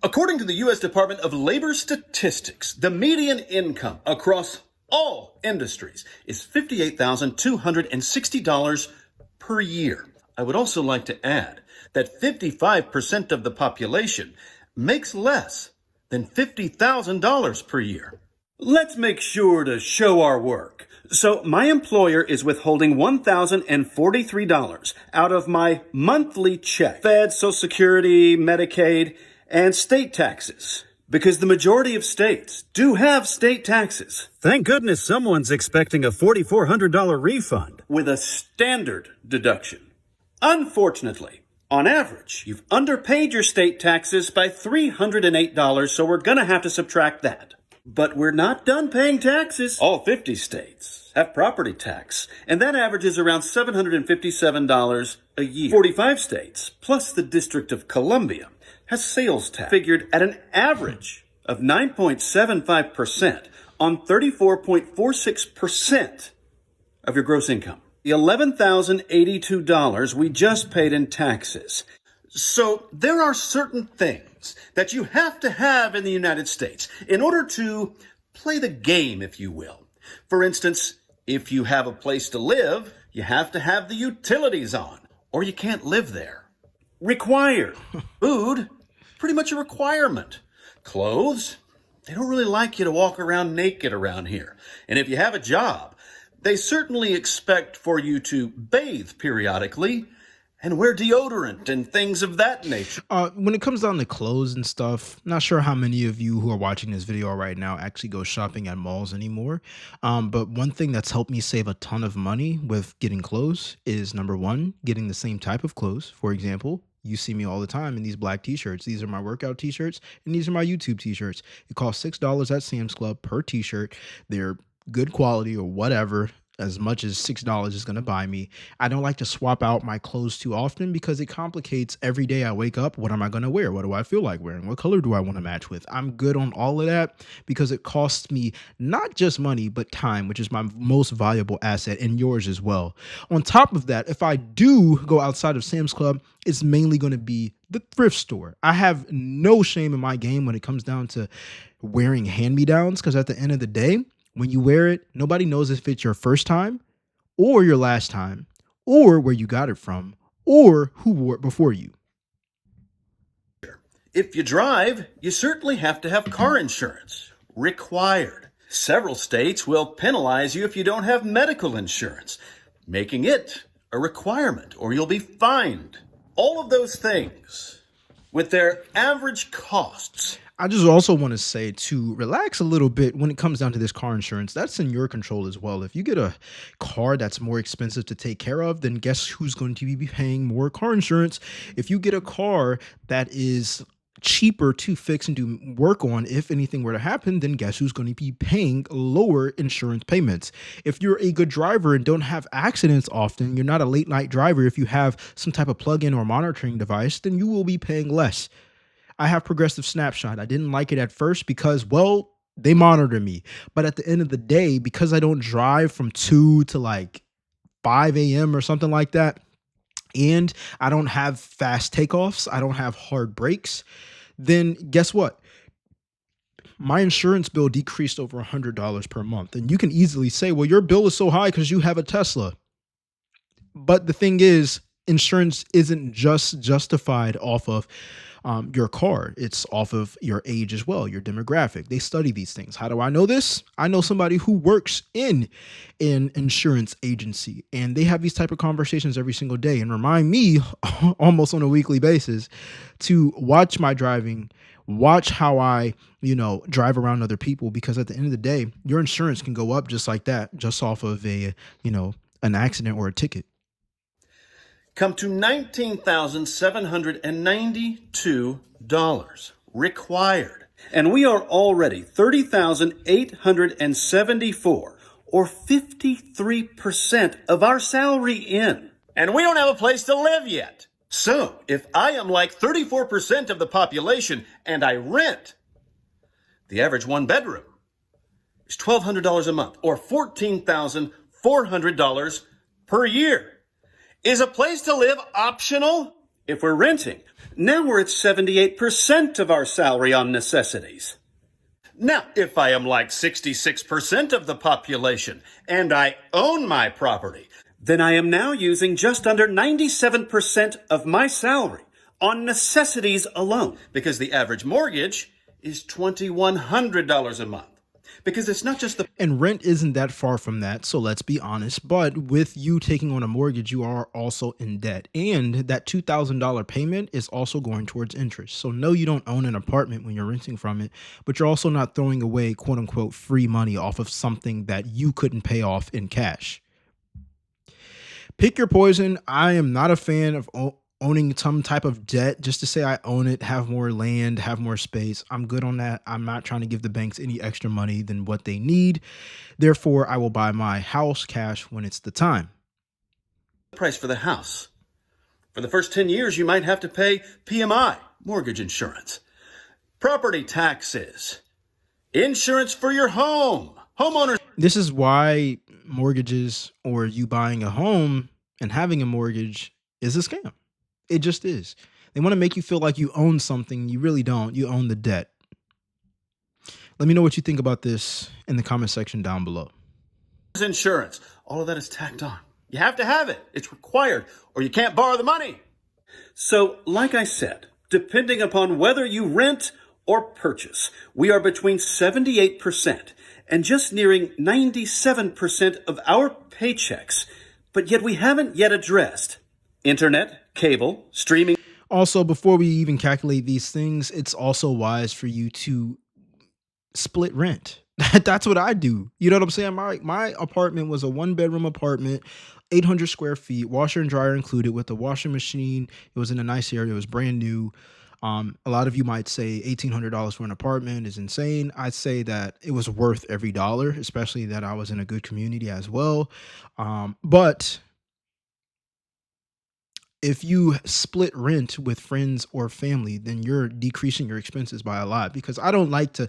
According to the U.S. Department of Labor Statistics, the median income across all industries is $58,260 per year. I would also like to add that 55% of the population makes less than $50,000 per year. Let's make sure to show our work. So my employer is withholding $1,043 out of my monthly check. Fed, Social Security, Medicaid, and state taxes. Because the majority of states do have state taxes. Thank goodness someone's expecting a $4,400 refund with a standard deduction. Unfortunately, on average, you've underpaid your state taxes by $308, so we're gonna have to subtract that. But we're not done paying taxes. All 50 states have property tax, and that averages around $757 a year. 45 states, plus the District of Columbia, has sales tax figured at an average of 9.75% on 34.46% of your gross income. The $11,082 we just paid in taxes. So there are certain things that you have to have in the United States in order to play the game, if you will. For instance, if you have a place to live, you have to have the utilities on, or you can't live there. Required. Food, pretty much a requirement. Clothes, they don't really like you to walk around naked around here. And if you have a job, they certainly expect for you to bathe periodically and wear deodorant and things of that nature. When it comes down to clothes and stuff, not sure how many of you who are watching this video right now actually go shopping at malls anymore. But one thing that's helped me save a ton of money with getting clothes is, number one, getting the same type of clothes. For example, you see me all the time in these black t-shirts. These are my workout t-shirts, and these are my YouTube t-shirts. It costs $6 at Sam's Club per t-shirt. They're good quality or whatever, as much as $6 is going to buy me. I don't like to swap out my clothes too often because it complicates every day I wake up. What am I going to wear? What do I feel like wearing? What color do I want to match with? I'm good on all of that because it costs me not just money, but time, which is my most valuable asset, and yours as well. On top of that, if I do go outside of Sam's Club, it's mainly going to be the thrift store. I have no shame in my game when it comes down to wearing hand-me-downs, because at the end of the day, when you wear it, nobody knows if it's your first time or your last time or where you got it from or who wore it before you. If you drive, you certainly have to have car insurance. Required. Several states will penalize you if you don't have medical insurance, making it a requirement, or you'll be fined. All of those things, with their average costs. I just also want to say to relax a little bit when it comes down to this car insurance. That's in your control as well. If you get a car that's more expensive to take care of, then guess who's going to be paying more car insurance? If you get a car that is cheaper to fix and do work on, if anything were to happen, then guess who's going to be paying lower insurance payments? If you're a good driver and don't have accidents often, you're not a late night driver. If you have some type of plug-in or monitoring device, then you will be paying less. I have Progressive Snapshot. I didn't like it at first because, well, they monitor me. But at the end of the day, because I don't drive from 2 to like 5 a.m. or something like that, and I don't have fast takeoffs, I don't have hard brakes, then guess what? My insurance bill decreased over $100 per month. And you can easily say, well, your bill is so high because you have a Tesla. But the thing is, insurance isn't just justified off of your car. It's off of your age as well, your demographic. They study these things. How do I know this? I know somebody who works in an insurance agency, and they have these type of conversations every single day and remind me almost on a weekly basis to watch my driving, watch how I, drive around other people, because at the end of the day, your insurance can go up just like that, just off of an accident or a ticket. Come to $19,792 required. And we are already $30,874, or 53% of our salary in. And we don't have a place to live yet. So if I am like 34% of the population and I rent, the average one bedroom is $1,200 a month, or $14,400 per year. Is a place to live optional? If we're renting, now we're at 78% of our salary on necessities. Now, if I am like 66% of the population and I own my property, then I am now using just under 97% of my salary on necessities alone. Because the average mortgage is $2,100 a month. Because it's not just the And rent isn't that far from that, so let's be honest. But with you taking on a mortgage, you are also in debt. And that $2,000 payment is also going towards interest. So, no, you don't own an apartment when you're renting from it, but you're also not throwing away quote unquote free money off of something that you couldn't pay off in cash. Pick your poison. I am not a fan of owning some type of debt just to say I own it, have more land, have more space. I'm good on that. I'm not trying to give the banks any extra money than what they need. Therefore, I will buy my house cash when it's the time. price for the house. For the first 10 years, you might have to pay PMI, mortgage insurance, property taxes, insurance for your home, homeowners. This is why mortgages or you buying a home and having a mortgage is a scam. It just is. They want to make you feel like you own something. You really don't. You own the debt. Let me know what you think about this in the comment section down below. Insurance, all of that is tacked on. You have to have it. It's required, or you can't borrow the money. So, like I said, depending upon whether you rent or purchase, we are between 78% and just nearing 97% of our paychecks. But yet we haven't yet addressed internet, cable, streaming. Also, before we even calculate these things, it's also wise for you to split rent. That's what I do. You know what I'm saying? My apartment was a 1-bedroom apartment, 800 square feet, washer and dryer included with the washing machine. It was in a nice area. It was brand new. A lot of you might say $1,800 for an apartment is insane. I'd say that it was worth every dollar, especially that I was in a good community as well. But if you split rent with friends or family, then you're decreasing your expenses by a lot, because I don't like to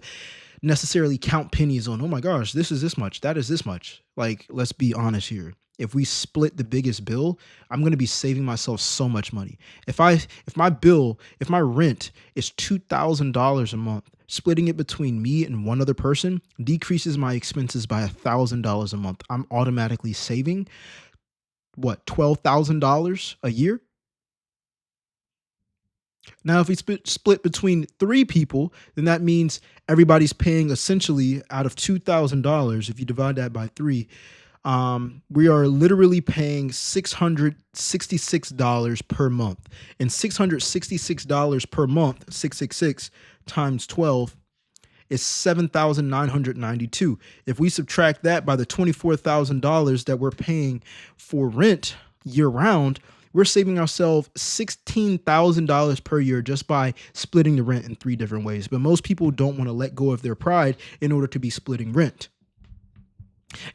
necessarily count pennies on, oh my gosh, this is this much, that is this much. Like, let's be honest here. If we split the biggest bill, I'm going to be saving myself so much money. If my rent is $2,000 a month, splitting it between me and one other person decreases my expenses by $1,000 a month. I'm automatically saving what, $12,000 a year? Now, if we split between 3 people, then that means everybody's paying essentially out of $2,000. If you divide that by 3, we are literally paying $666 per month. And $666 per month, 666 times 12, is $7,992. If we subtract that by the $24,000 that we're paying for rent year round, we're saving ourselves $16,000 per year just by splitting the rent in 3 different ways. But most people don't want to let go of their pride in order to be splitting rent.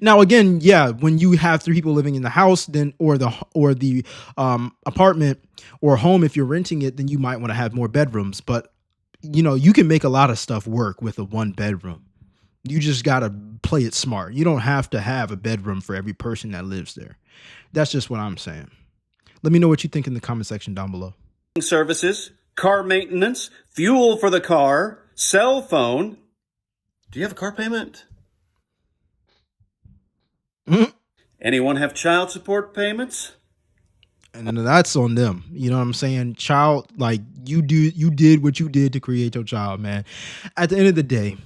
Now, again, yeah, when you have 3 people living in the house, then or the apartment or home, if you're renting it, then you might want to have more bedrooms. But you know, you can make a lot of stuff work with a 1-bedroom. You just got to play it smart. You don't have to have a bedroom for every person that lives there. That's just what I'm saying. Let me know what you think in the comment section down below. Services, car maintenance, fuel for the car, cell phone. Do you have a car payment? Anyone have child support payments? And then that's on them. You know what I'm saying? Child, like you did what you did to create your child, man. At the end of the day,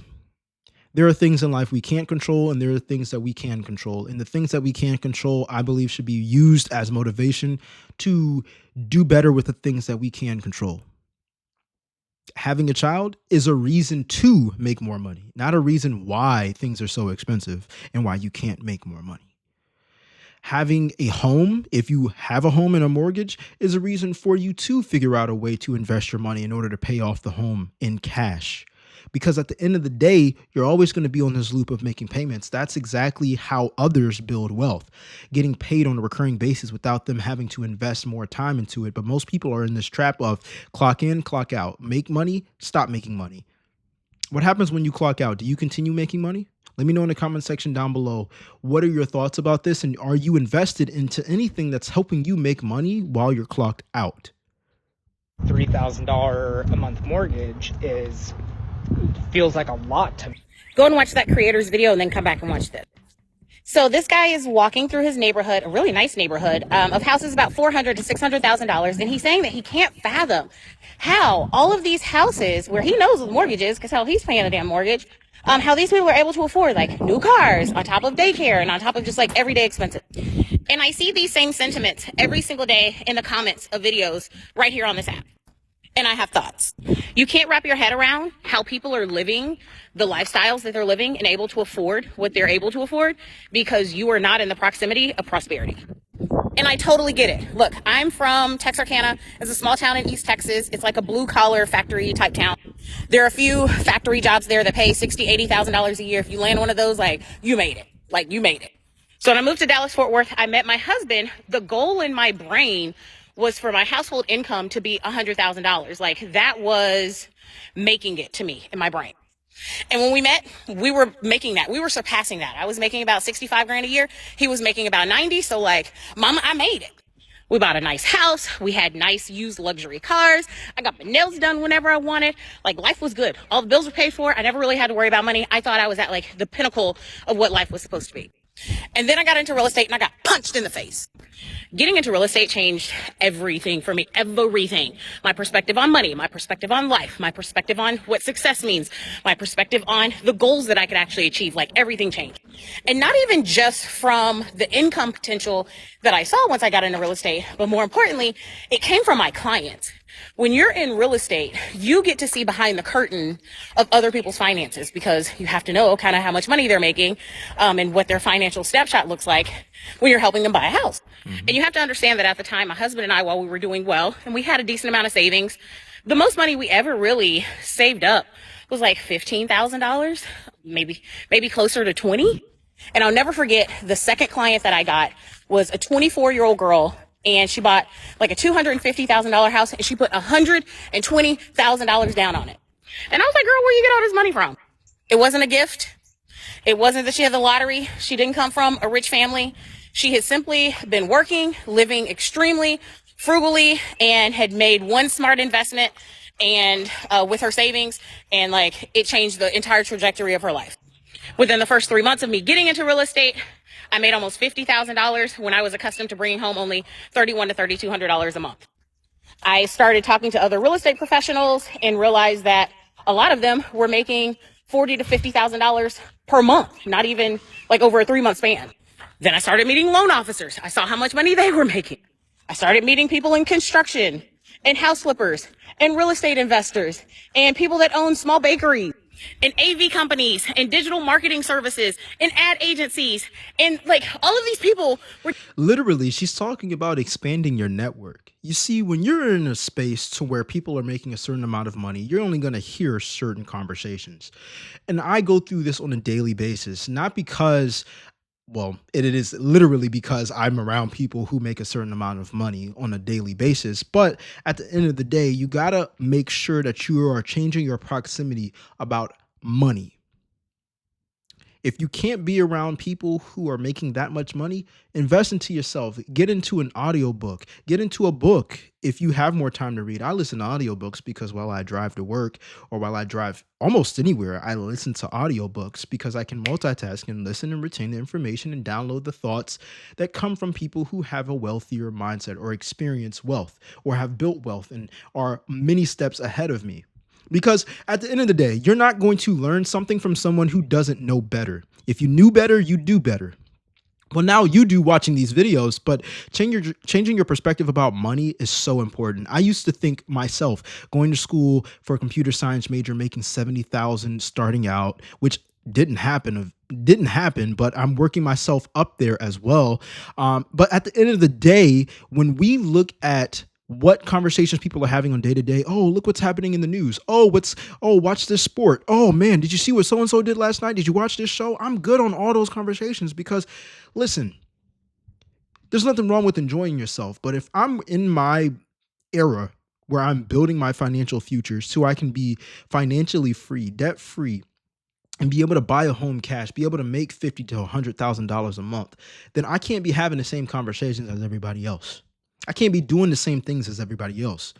there are things in life we can't control, and there are things that we can control. And the things that we can't control, I believe, should be used as motivation to do better with the things that we can control. Having a child is a reason to make more money, not a reason why things are so expensive and why you can't make more money. Having a home, if you have a home and a mortgage, is a reason for you to figure out a way to invest your money in order to pay off the home in cash. Because at the end of the day, you're always going to be on this loop of making payments. That's exactly how others build wealth, getting paid on a recurring basis without them having to invest more time into it. But most people are in this trap of clock in, clock out, make money, stop making money. What happens when you clock out? Do you continue making money? Let me know in the comment section down below. What are your thoughts about this? And are you invested into anything that's helping you make money while you're clocked out? $3,000 a month mortgage feels like a lot to me. Go and watch that creator's video and then come back and watch this. So this guy is walking through his neighborhood, a really nice neighborhood, of houses about $400,000 to $600,000, and he's saying that he can't fathom how all of these houses, where he knows what the mortgage is, because hell, he's paying a damn mortgage, how these people are able to afford like new cars on top of daycare and on top of just like everyday expenses. And I see these same sentiments every single day in the comments of videos right here on this app. And I have thoughts. You can't wrap your head around how people are living the lifestyles that they're living and able to afford what they're able to afford because you are not in the proximity of prosperity. And I totally get it. Look, I'm from Texarkana. It's a small town in East Texas. It's like a blue collar factory type town. There are a few factory jobs there that pay $60,000, $80,000 a year. If you land one of those, like you made it. Like you made it. So when I moved to Dallas Fort Worth, I met my husband. The goal in my brain was for my household income to be $100,000. Like that was making it to me in my brain. And when we met, we were making that. We were surpassing that. I was making about 65 grand a year. He was making about 90. So like, mama, I made it. We bought a nice house. We had nice used luxury cars. I got my nails done whenever I wanted. Like life was good. All the bills were paid for. I never really had to worry about money. I thought I was at like the pinnacle of what life was supposed to be. And then I got into real estate and I got punched in the face. Getting into real estate changed everything for me, everything. My perspective on money, my perspective on life, my perspective on what success means, my perspective on the goals that I could actually achieve, like everything changed. And not even just from the income potential that I saw once I got into real estate, but more importantly, it came from my clients. When you're in real estate, you get to see behind the curtain of other people's finances because you have to know kind of how much money they're making and what their financial snapshot looks like when you're helping them buy a house. And you have to understand that at the time, my husband and I, while we were doing well and we had a decent amount of savings, the most money we ever really saved up was like $15,000, maybe closer to 20. And I'll never forget the second client that I got was a 24-year-old girl. And she bought like a $250,000 house and she put $120,000 down on it. And I was like, girl, where you get all this money from? It wasn't a gift. It wasn't that she had the lottery. She didn't come from a rich family. She had simply been working, living extremely frugally, and had made one smart investment and with her savings, and like it changed the entire trajectory of her life. Within the first 3 months of me getting into real estate, I made almost $50,000 when I was accustomed to bringing home only $3,100 to $3,200 a month. I started talking to other real estate professionals and realized that a lot of them were making $40,000 to $50,000 per month, not even like over a 3-month span. Then I started meeting loan officers. I saw how much money they were making. I started meeting people in construction and house flippers and real estate investors and people that own small bakeries and AV companies and digital marketing services and ad agencies. And like all of these people were Literally, she's talking about expanding your network. You see, when you're in a space to where people are making a certain amount of money, you're only going to hear certain conversations. And I go through this on a daily basis, not because, well, it is literally because I'm around people who make a certain amount of money on a daily basis. But at the end of the day, you got to make sure that you are changing your proximity about money. If you can't be around people who are making that much money, invest into yourself. Get into an audiobook. Get into a book if you have more time to read. I listen to audiobooks because while I drive to work or while I drive almost anywhere, I listen to audiobooks because I can multitask and listen and retain the information and download the thoughts that come from people who have a wealthier mindset or experience wealth or have built wealth and are many steps ahead of me. Because at the end of the day, you're not going to learn something from someone who doesn't know better. If you knew better, you do better. Well, now you do watching these videos, but changing your perspective about money is so important. I used to think myself going to school for a computer science major, making 70,000 starting out, which didn't happen, but I'm working myself up there as well. But at the end of the day, when we look at what conversations people are having on day to day. Oh, look what's happening in the news. Watch this sport. Oh man, did you see what so-and-so did last night? Did you watch this show? I'm good on all those conversations because listen, there's nothing wrong with enjoying yourself. But if I'm in my era where I'm building my financial future so I can be financially free, debt free, and be able to buy a home cash, be able to make $50,000 to $100,000 a month, then I can't be having the same conversations as everybody else. I can't be doing the same things as everybody else.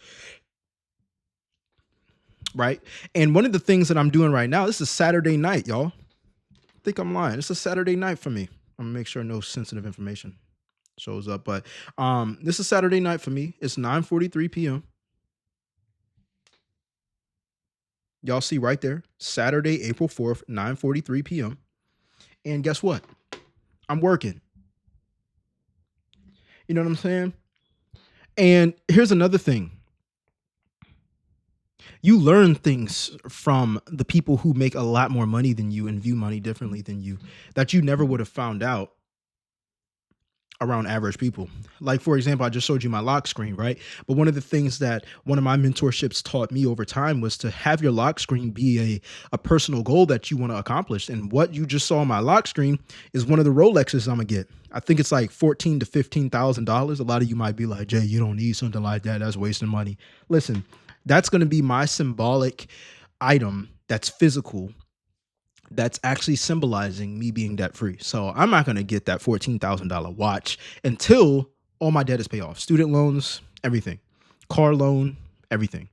right? And one of the things that I'm doing right now, this is Saturday night, y'all. I think I'm lying. It's a Saturday night for me. I'm gonna make sure no sensitive information shows up. But this is Saturday night for me. It's 9:43 p.m. Y'all see right there, Saturday, April 4th, 9:43 p.m. And guess what? I'm working. You know what I'm saying? And here's another thing. You learn things from the people who make a lot more money than you and view money differently than you that you never would have found out around average people. Like, for example, I just showed you my lock screen, right? But one of the things that one of my mentorships taught me over time was to have your lock screen be a personal goal that you want to accomplish. And what you just saw on my lock screen is one of the Rolexes I'm gonna get. I think it's like $14,000 to $15,000. A lot of you might be like, Jay, you don't need something like that. That's wasting money. Listen, that's going to be my symbolic item that's physical, that's actually symbolizing me being debt free. So I'm not going to get that $14,000 watch until all my debt is paid off. Student loans, everything, car loan, everything,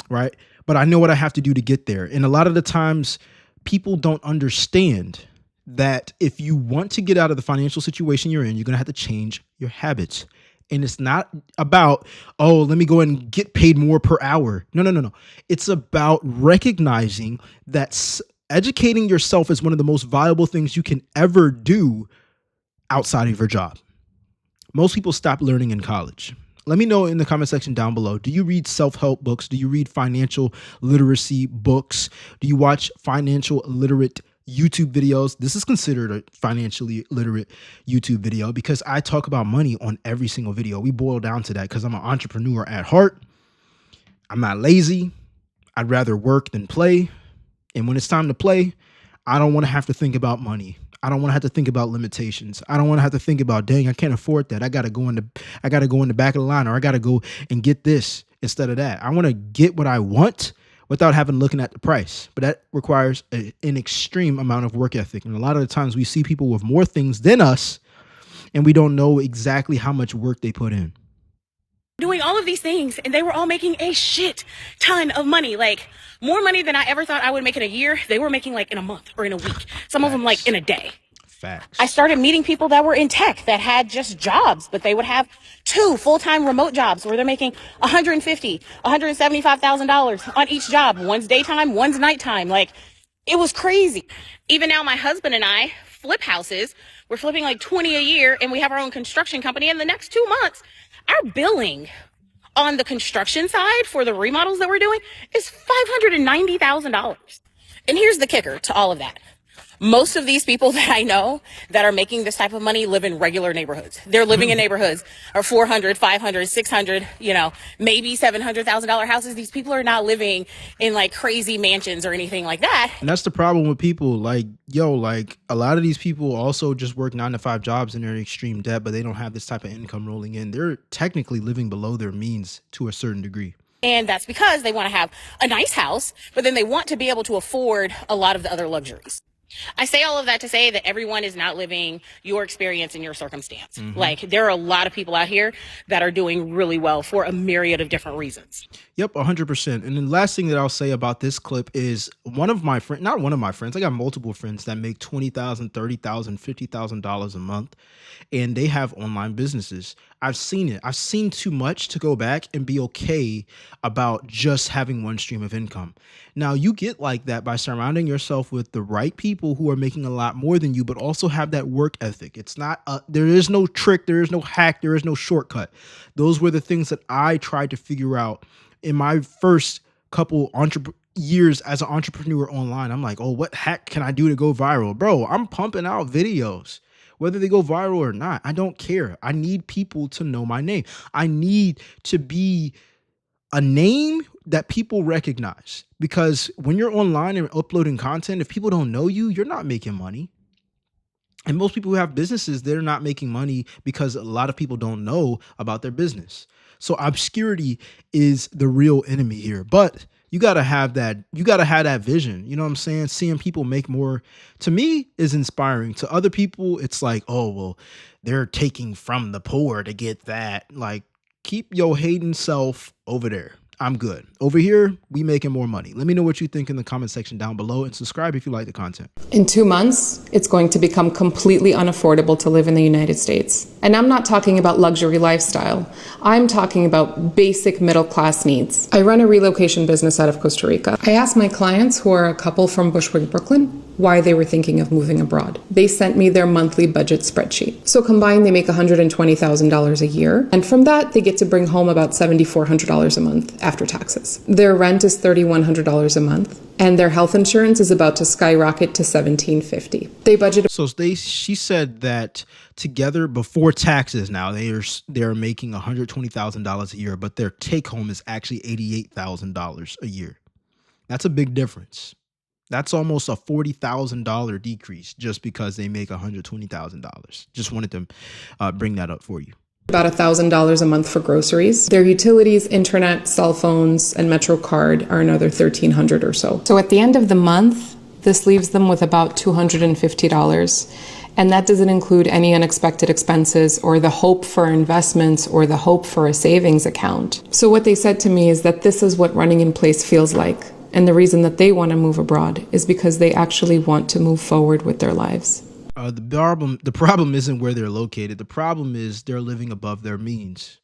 right? But I know what I have to do to get there. And a lot of the times people don't understand that if you want to get out of the financial situation you're in, you're going to have to change your habits. And it's not about, oh, let me go and get paid more per hour. No. It's about recognizing that educating yourself is one of the most valuable things you can ever do outside of your job. Most people stop learning in college. Let me know in the comment section down below. Do you read self-help books? Do you read financial literacy books? Do you watch financial literate YouTube videos? This is considered a financially literate YouTube video because I talk about money on every single video. We boil down to that because I'm an entrepreneur at heart. I'm not lazy. I'd rather work than play. And when it's time to play, I don't want to have to think about money. I don't want to have to think about limitations. I don't want to have to think about, dang, I can't afford that. I got to go in the back of the line, or I got to go and get this instead of that. I want to get what I want without having looking at the price. But that requires an extreme amount of work ethic. And a lot of the times we see people with more things than us, and we don't know exactly how much work they put in. Doing all of these things, and they were all making a shit ton of money, like more money than I ever thought I would make in a year. They were making like in a month or in a week. Some of them like in a day. Facts. I started meeting people that were in tech that had just jobs, but they would have 2 full-time remote jobs where they're making $150,000, $175,000 on each job. One's daytime, one's nighttime. Like, it was crazy. Even now, my husband and I flip houses. We're flipping like 20 a year, and we have our own construction company. In the next 2 months, our billing on the construction side for the remodels that we're doing is $590,000. And here's the kicker to all of that. Most of these people that I know that are making this type of money live in regular neighborhoods. They're living in neighborhoods are 400, 500, 600, maybe $700,000 houses. These people are not living in like crazy mansions or anything like that. And that's the problem with people. Like, like a lot of these people also just work 9-to-5 jobs and they're in extreme debt, but they don't have this type of income rolling in. They're technically living below their means to a certain degree. And that's because they want to have a nice house, but then they want to be able to afford a lot of the other luxuries. I say all of that to say that everyone is not living your experience in your circumstance. Like, there are a lot of people out here that are doing really well for a myriad of different reasons. Yep, 100%. And the last thing that I'll say about this clip is not one of my friends, I got multiple friends that make $20,000, $30,000, $50,000 a month, and they have online businesses. I've seen it. I've seen too much to go back and be okay about just having one stream of income. Now, you get like that by surrounding yourself with the right people who are making a lot more than you, but also have that work ethic. It's not, there is no trick, there is no hack, there is no shortcut. Those were the things that I tried to figure out in my first couple years as an entrepreneur online. I'm like, oh, what hack can I do to go viral? Bro, I'm pumping out videos. Whether they go viral or not, I don't care. I need people to know my name. I need to be a name that people recognize, because when you're online and uploading content, if people don't know you, you're not making money. And most people who have businesses, they're not making money because a lot of people don't know about their business. So obscurity is the real enemy here. But you got to have that. You got to have that vision. You know what I'm saying? Seeing people make more, to me, is inspiring. To other people, it's like, oh, well, they're taking from the poor to get that. Like, keep your hating self over there. I'm good. Over here, we making more money. Let me know what you think in the comment section down below, and subscribe if you like the content. In 2 months, it's going to become completely unaffordable to live in the United States. And I'm not talking about luxury lifestyle. I'm talking about basic middle class needs. I run a relocation business out of Costa Rica. I asked my clients, who are a couple from Bushwick, Brooklyn, why they were thinking of moving abroad. They sent me their monthly budget spreadsheet. So combined, they make $120,000 a year. And from that, they get to bring home about $7,400 a month after taxes. Their rent is $3,100 a month. And their health insurance is about to skyrocket to $1,750. They budget. So she said that together before taxes, now they're making $120,000 a year, but their take home is actually $88,000 a year. That's a big difference. That's almost a $40,000 decrease just because they make $120,000. Just wanted to bring that up for you. About $1,000 a month for groceries. Their utilities, internet, cell phones, and MetroCard are another $1,300 or so. So at the end of the month, this leaves them with about $250. And that doesn't include any unexpected expenses or the hope for investments or the hope for a savings account. So what they said to me is that this is what running in place feels like. And the reason that they want to move abroad is because they actually want to move forward with their lives. The problem isn't where they're located. The problem is they're living above their means.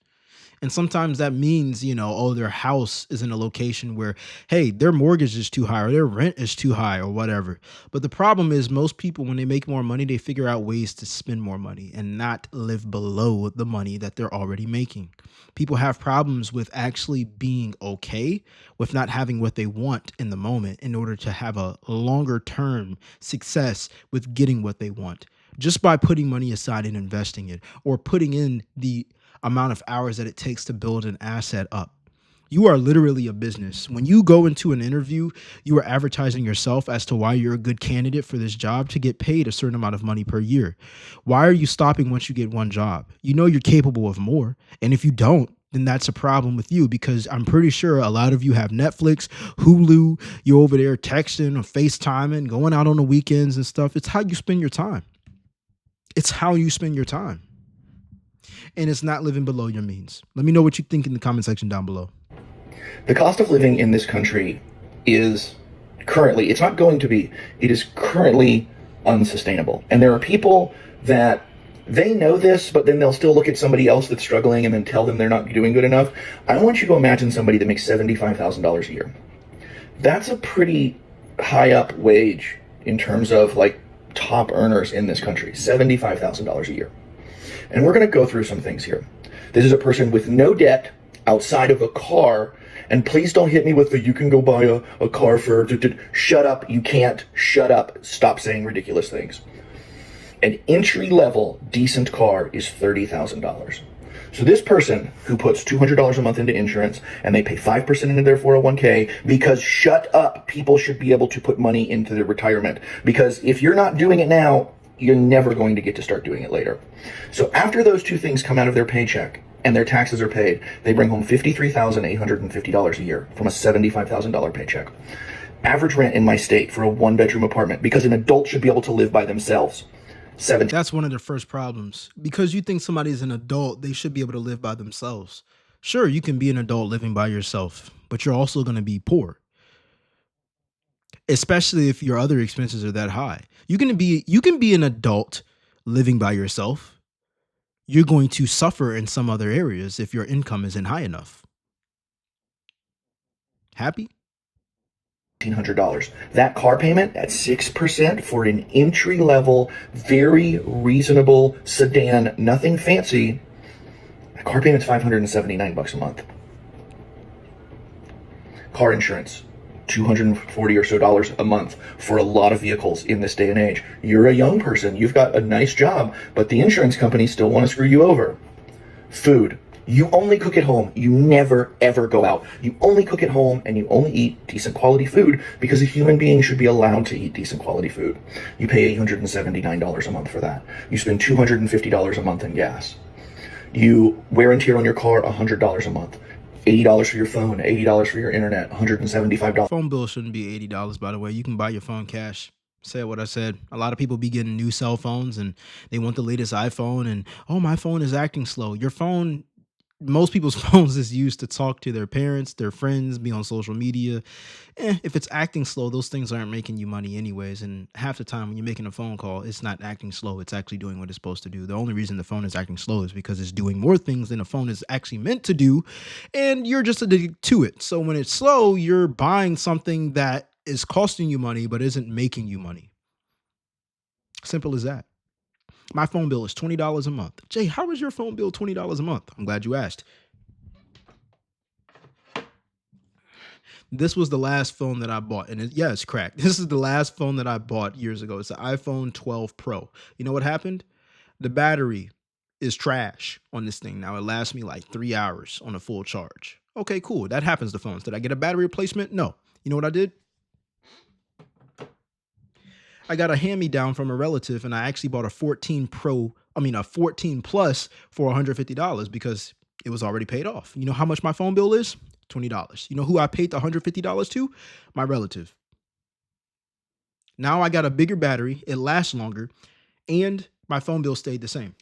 And sometimes that means, their house is in a location where, hey, their mortgage is too high or their rent is too high or whatever. But the problem is most people, when they make more money, they figure out ways to spend more money and not live below the money that they're already making. People have problems with actually being okay with not having what they want in the moment in order to have a longer term success with getting what they want. Just by putting money aside and investing it, or putting in the amount of hours that it takes to build an asset up. You are literally a business. When you go into an interview, you are advertising yourself as to why you're a good candidate for this job to get paid a certain amount of money per year. Why are you stopping once you get one job? You know you're capable of more. And if you don't, then that's a problem with you, because I'm pretty sure a lot of you have Netflix, Hulu, you're over there texting or FaceTiming, going out on the weekends and stuff. It's how you spend your time. It's how you spend your time. And it's not living below your means. Let me know what you think in the comment section down below. The cost of living in this country is currently, it's not going to be, it is currently unsustainable. And there are people that they know this, but then they'll still look at somebody else that's struggling and then tell them they're not doing good enough. I want you to imagine somebody that makes $75,000 a year. That's a pretty high up wage in terms of like top earners in this country, $75,000 a year. And we're going to go through some things here. This is a person with no debt outside of a car. And please don't hit me with the, you can go buy a car for, shut up, you can't, shut up, stop saying ridiculous things. An entry-level decent car is $30,000. So this person who puts $200 a month into insurance and they pay 5% into their 401k, because shut up, people should be able to put money into their retirement. Because if you're not doing it now, you're never going to get to start doing it later. So after those two things come out of their paycheck and their taxes are paid, they bring home $53,850 a year from a $75,000 paycheck. Average rent in my state for a one-bedroom apartment, because an adult should be able to live by themselves, That's one of the first problems. Because you think somebody's an adult, they should be able to live by themselves. Sure, you can be an adult living by yourself, but you're also going to be poor. Especially if your other expenses are that high. You can be an adult living by yourself. You're going to suffer in some other areas if your income isn't high enough. Happy? $1,800. That car payment at 6% for an entry-level, very reasonable sedan, nothing fancy. That car payment's $579 a month. Car insurance, $240 or so a month for a lot of vehicles in this day and age. You're a young person, you've got a nice job, but the insurance companies still want to screw you over. Food. You only cook at home. You never, ever go out. You only cook at home and you only eat decent quality food, because a human being should be allowed to eat decent quality food. You pay $879 a month for that. You spend $250 a month in gas. You wear and tear on your car $100 a month. $80 for your phone, $80 for your internet, $175. Phone bill shouldn't be $80, by the way. You can buy your phone cash. Said what I said. A lot of people be getting new cell phones and they want the latest iPhone and, oh, my phone is acting slow. Your phone most people's phones is used to talk to their parents, their friends, be on social media. If it's acting slow, those things aren't making you money anyways. And half the time when you're making a phone call, it's not acting slow. It's actually doing what it's supposed to do. The only reason the phone is acting slow is because it's doing more things than a phone is actually meant to do. And you're just addicted to it. So when it's slow, you're buying something that is costing you money, but isn't making you money. Simple as that. My phone bill is $20 a month. Jay, how is your phone bill $20 a month? I'm glad you asked. This was the last phone that I bought. And it's cracked. This is the last phone that I bought years ago. It's the iPhone 12 Pro. You know what happened? The battery is trash on this thing. Now it lasts me like 3 hours on a full charge. Okay, cool. That happens to phones. Did I get a battery replacement? No. You know what I did? I got a hand-me-down from a relative, and I actually bought a 14 Plus for $150 because it was already paid off. You know how much my phone bill is? $20. You know who I paid the $150 to? My relative. Now I got a bigger battery, it lasts longer, and my phone bill stayed the same.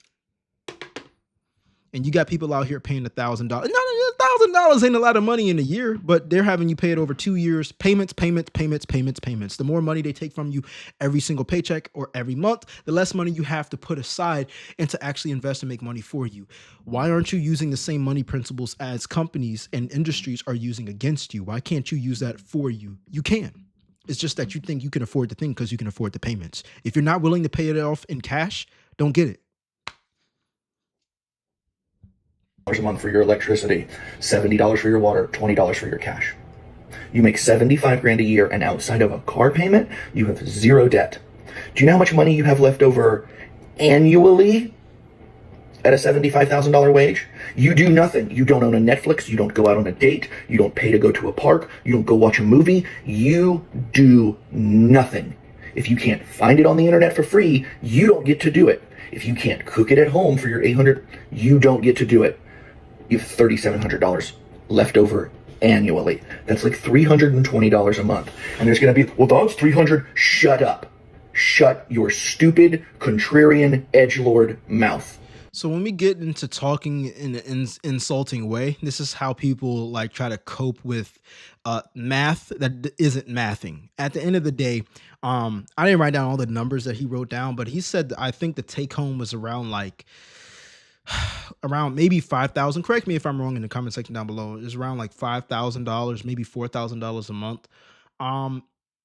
And you got people out here paying $1,000. No, $1,000 ain't a lot of money in a year, but they're having you pay it over 2 years. Payments. The more money they take from you every single paycheck or every month, the less money you have to put aside and to actually invest and make money for you. Why aren't you using the same money principles as companies and industries are using against you? Why can't you use that for you? You can. It's just that you think you can afford the thing because you can afford the payments. If you're not willing to pay it off in cash, don't get it. A month for your electricity, $70 for your water, $20 for your cash. You make 75 grand a year, and outside of a car payment, you have zero debt. Do you know how much money you have left over annually at a $75,000 wage? You do nothing. You don't own a Netflix. You don't go out on a date. You don't pay to go to a park. You don't go watch a movie. You do nothing. If you can't find it on the internet for free, you don't get to do it. If you can't cook it at home for your $800, you don't get to do it. You have $3,700 left over annually. That's like $320 a month. And there's going to be, well, that's $300. Shut up. Shut your stupid, contrarian, edgelord mouth. So when we get into talking in an insulting way, this is how people like try to cope with math that isn't mathing. At the end of the day, I didn't write down all the numbers that he wrote down, but he said I think the take home was around maybe 5,000. Correct me if I'm wrong in the comment section down below. It's around like $5,000, maybe $4,000 a month.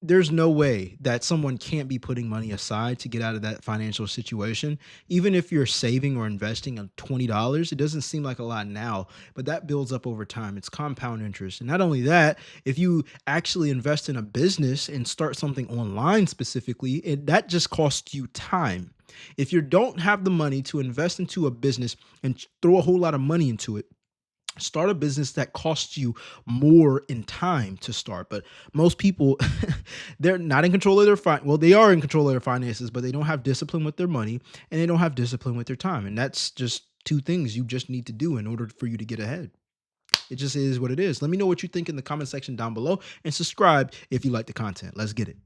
There's no way that someone can't be putting money aside to get out of that financial situation. Even if you're saving or investing on $20, it doesn't seem like a lot now, but that builds up over time. It's compound interest. And not only that, if you actually invest in a business and start something online specifically, that just costs you time. If you don't have the money to invest into a business and throw a whole lot of money into it, start a business that costs you more in time to start. But most people, they're not in control of their they are in control of their finances, but they don't have discipline with their money and they don't have discipline with their time. And that's just two things you just need to do in order for you to get ahead. It just is what it is. Let me know what you think in the comment section down below and subscribe if you like the content. Let's get it.